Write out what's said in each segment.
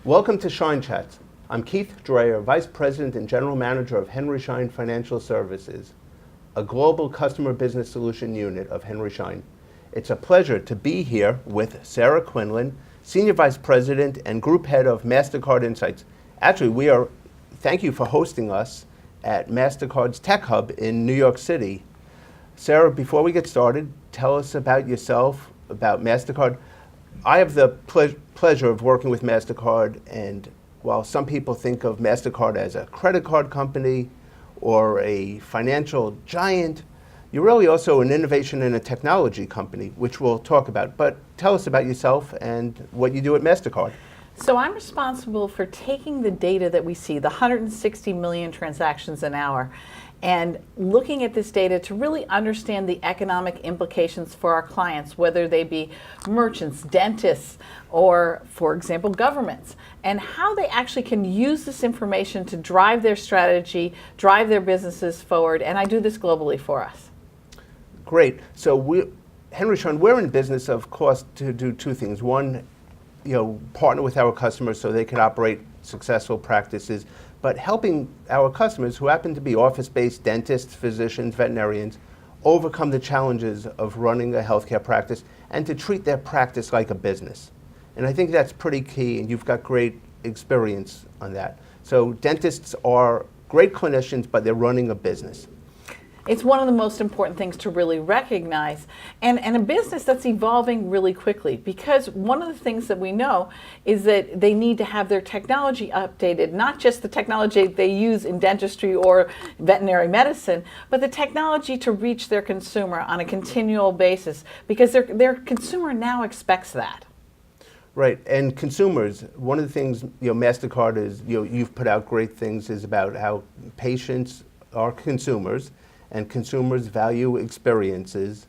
Welcome to Schein Chats. I'm Keith Drayer, Vice President and General Manager of Henry Schein Financial Services, a global customer business solution unit of Henry Schein. It's a pleasure to be here with Sarah Quinlan, Senior Vice President and Group Head of Mastercard Insights. Actually, thank you for hosting us at Mastercard's Tech Hub in New York City. Sarah, before we get started, tell us about yourself, about Mastercard. I have the pleasure of working with Mastercard, and while some people think of Mastercard as a credit card company or a financial giant, you're really also an innovation and a technology company, which we'll talk about. But tell us about yourself and what you do at Mastercard. So I'm responsible for taking the data that we see, the 160 million transactions an hour, and looking at this data to really understand the economic implications for our clients, whether they be merchants, dentists, or, for example, governments, and how they actually can use this information to drive their strategy, drive their businesses forward, and I do this globally for us. Great. So Henry Schein, we're in business, of course, to do two things. One, partner with our customers so they can operate successful practices, but helping our customers, who happen to be office-based dentists, physicians, veterinarians, overcome the challenges of running a healthcare practice and to treat their practice like a business. And I think that's pretty key, and you've got great experience on that. So dentists are great clinicians, but they're running a business. It's one of the most important things to really recognize, and a business that's evolving really quickly, because one of the things that we know is that they need to have their technology updated, not just the technology they use in dentistry or veterinary medicine, but the technology to reach their consumer on a continual basis, because their consumer now expects that. Right, and consumers, one of the things, Mastercard is, you've put out great things, is about how patients are consumers, and consumers value experiences.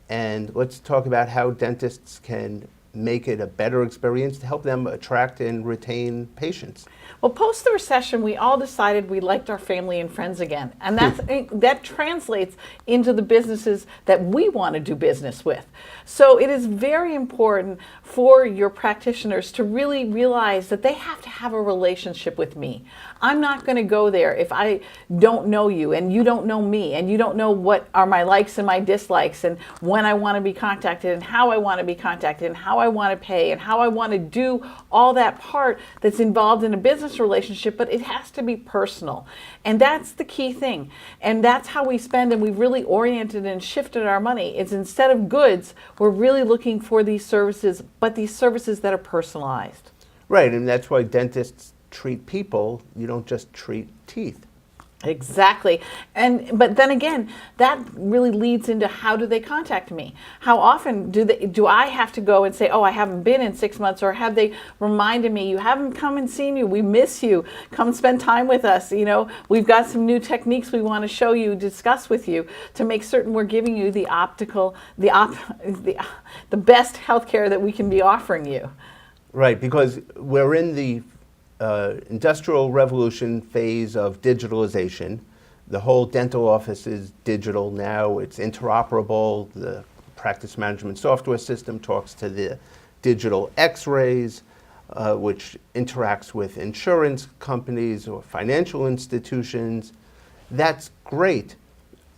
And let's talk about how dentists can make it a better experience to help them attract and retain patients. Well, post the recession, we all decided we liked our family and friends again. And that translates into the businesses that we want to do business with. So it is very important for your practitioners to really realize that they have to have a relationship with me. I'm not going to go there if I don't know you and you don't know me and you don't know what are my likes and my dislikes and when I want to be contacted and how I want to be contacted and how I want to pay and how I want to do all that part that's involved in a business relationship, but it has to be personal. And that's the key thing. And that's how we spend, and we've really oriented and shifted our money. It's instead of goods, we're really looking for these services, but these services that are personalized. Right, and that's why dentists treat people. You don't just treat teeth. Exactly. But then again, that really leads into how do they contact me? How often do I have to go and say, oh, I haven't been in 6 months, or have they reminded me, you haven't come and seen you, we miss you, come spend time with us, we've got some new techniques we want to show you, discuss with you to make certain we're giving you the best healthcare that we can be offering you. Right, because we're in the industrial revolution phase of digitalization. The whole dental office is digital now. It's interoperable. The practice management software system talks to the digital x-rays, which interacts with insurance companies or financial institutions. That's great.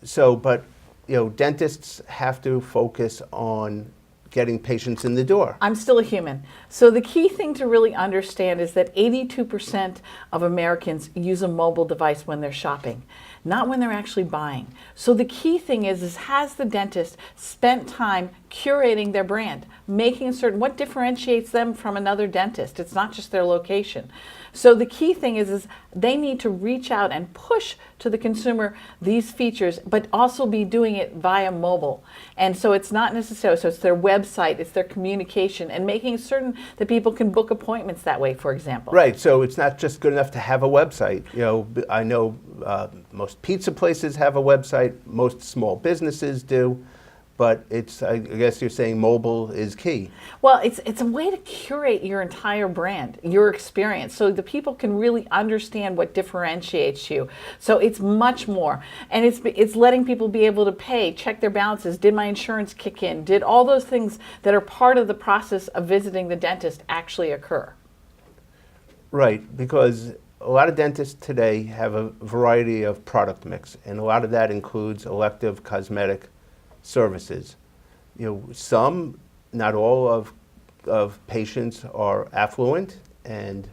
So, but dentists have to focus on getting patients in the door. I'm still a human. So the key thing to really understand is that 82% of Americans use a mobile device when they're shopping, not when they're actually buying. So the key thing is has the dentist spent time curating their brand, making certain what differentiates them from another dentist? It's not just their location. So the key thing is they need to reach out and push to the consumer these features, but also be doing it via mobile. And so it's not necessarily, so it's their website, it's their communication, and making certain that people can book appointments that way, for example. Right, so it's not just good enough to have a website. I know most pizza places have a website, most small businesses do. But I guess you're saying mobile is key. Well, it's a way to curate your entire brand, your experience, so the people can really understand what differentiates you. So it's much more. And it's letting people be able to pay, check their balances, did my insurance kick in, did all those things that are part of the process of visiting the dentist actually occur. Right, because a lot of dentists today have a variety of product mix, and a lot of that includes elective cosmetic services. Some, not all of patients are affluent and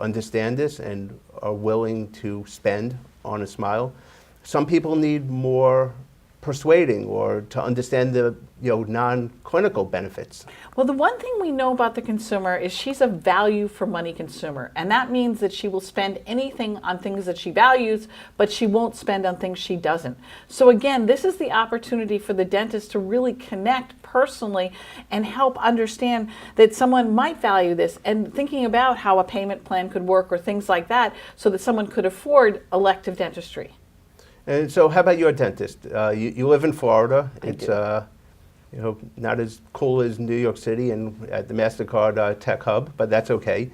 understand this and are willing to spend on a smile. Some people need more persuading or to understand the non-clinical benefits. Well, the one thing we know about the consumer is she's a value for money consumer. And that means that she will spend anything on things that she values, but she won't spend on things she doesn't. So again, this is the opportunity for the dentist to really connect personally and help understand that someone might value this and thinking about how a payment plan could work or things like that so that someone could afford elective dentistry. And so how about your dentist? You live in Florida. It's not as cool as New York City and at the Mastercard Tech Hub, but that's okay.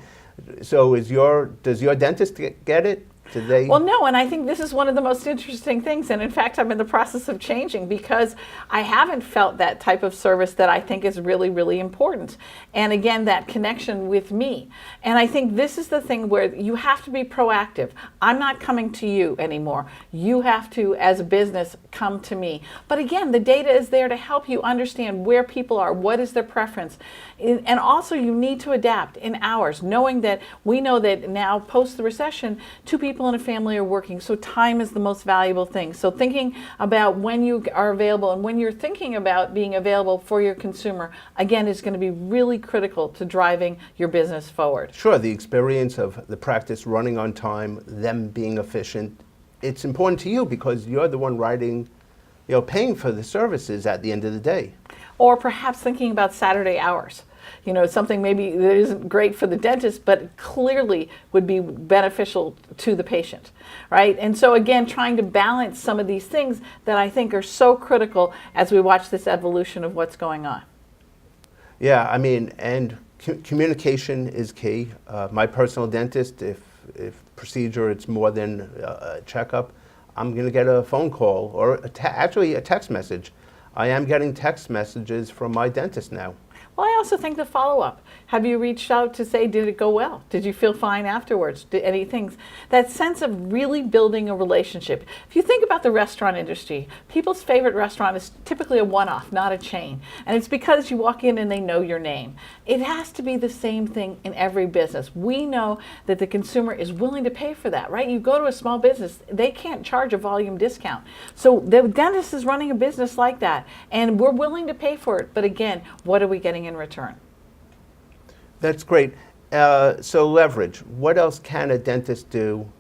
So does your dentist get it? Did they? Well, no, and I think this is one of the most interesting things. And in fact, I'm in the process of changing because I haven't felt that type of service that I think is really, really important. And again, that connection with me. And I think this is the thing where you have to be proactive. I'm not coming to you anymore. You have to, as a business, come to me. But again, the data is there to help you understand where people are, what is their preference. And also you need to adapt in hours, knowing that we know that now post the recession, 2 people in a family are working, so time is the most valuable thing. So thinking about when you are available and when you're thinking about being available for your consumer, again, is going to be really critical to driving your business forward. Sure, the experience of the practice running on time, them being efficient, it's important to you because you're the one paying for the services at the end of the day. Or perhaps thinking about Saturday hours. Something maybe that isn't great for the dentist, but clearly would be beneficial to the patient, right? And so again, trying to balance some of these things that I think are so critical as we watch this evolution of what's going on. Yeah, and communication is key. My personal dentist, if procedure it's more than a checkup, I'm going to get a phone call or actually a text message. I am getting text messages from my dentist now. Well, I also think the follow-up. Have you reached out to say, did it go well? Did you feel fine afterwards? Did any things? That sense of really building a relationship. If you think about the restaurant industry, people's favorite restaurant is typically a one-off, not a chain. And it's because you walk in and they know your name. It has to be the same thing in every business. We know that the consumer is willing to pay for that, right? You go to a small business, they can't charge a volume discount. So the dentist is running a business like that, and we're willing to pay for it. But again, what are we getting in return? That's great. So leverage. What else can a dentist do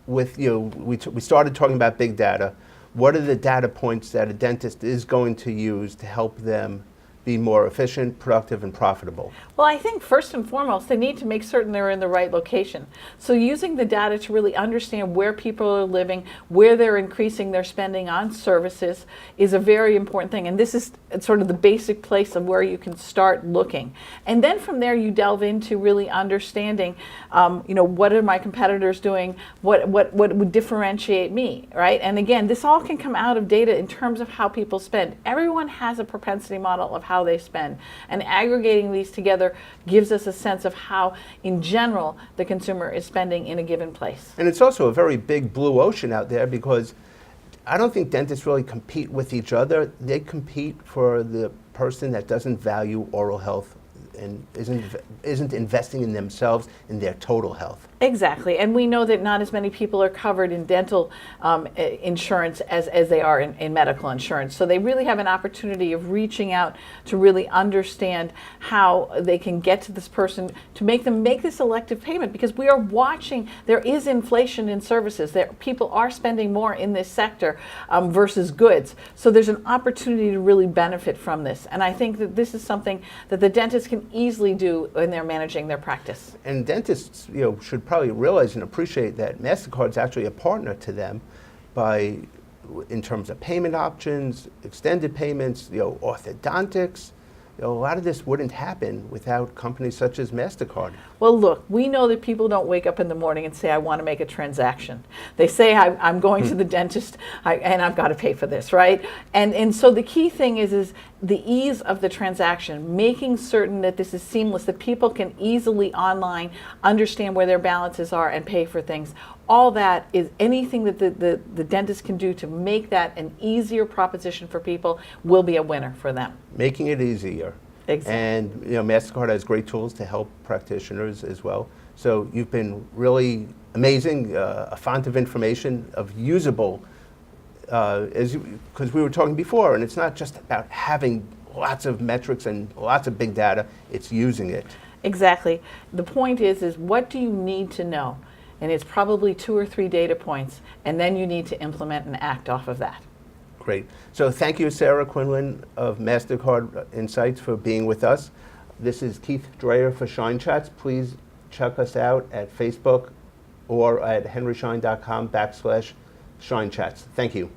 with we started talking about big data. What are the data points that a dentist is going to use to help them be more efficient, productive, and profitable? Well, I think first and foremost, they need to make certain they're in the right location. So using the data to really understand where people are living, where they're increasing their spending on services is a very important thing. And this is sort of the basic place of where you can start looking. And then from there, you delve into really understanding, what are my competitors doing? What would differentiate me, right? And again, this all can come out of data in terms of how people spend. Everyone has a propensity model of how they spend. And aggregating these together gives us a sense of how, in general, the consumer is spending in a given place. And it's also a very big blue ocean out there because I don't think dentists really compete with each other. They compete for the person that doesn't value oral health and isn't investing in themselves, in their total health. Exactly, and we know that not as many people are covered in dental insurance as they are in medical insurance. So they really have an opportunity of reaching out to really understand how they can get to this person to make them make this elective payment, because we are watching, there is inflation in services. People are spending more in this sector versus goods. So there's an opportunity to really benefit from this. And I think that this is something that the dentists can easily do when they're managing their practice. And dentists, should probably realize and appreciate that Mastercard is actually a partner to them in terms of payment options, extended payments, orthodontics. A lot of this wouldn't happen without companies such as Mastercard. Well, look, we know that people don't wake up in the morning and say, I want to make a transaction. They say, I'm going to the dentist and I've got to pay for this, right? And so the key thing is the ease of the transaction, making certain that this is seamless, that people can easily online understand where their balances are and pay for things. All that is anything that the dentist can do to make that an easier proposition for people will be a winner for them. Making it easier. Exactly. And Mastercard has great tools to help practitioners as well. So you've been really amazing, a font of information, of usable, because we were talking before, and it's not just about having lots of metrics and lots of big data, it's using it. Exactly. The point is what do you need to know? And it's probably 2 or 3 data points, and then you need to implement and act off of that. Great. So thank you, Sarah Quinlan of Mastercard Insights, for being with us. This is Keith Drayer for Schein Chats. Please check us out at Facebook or at henryschein.com/Schein Chats. Thank you.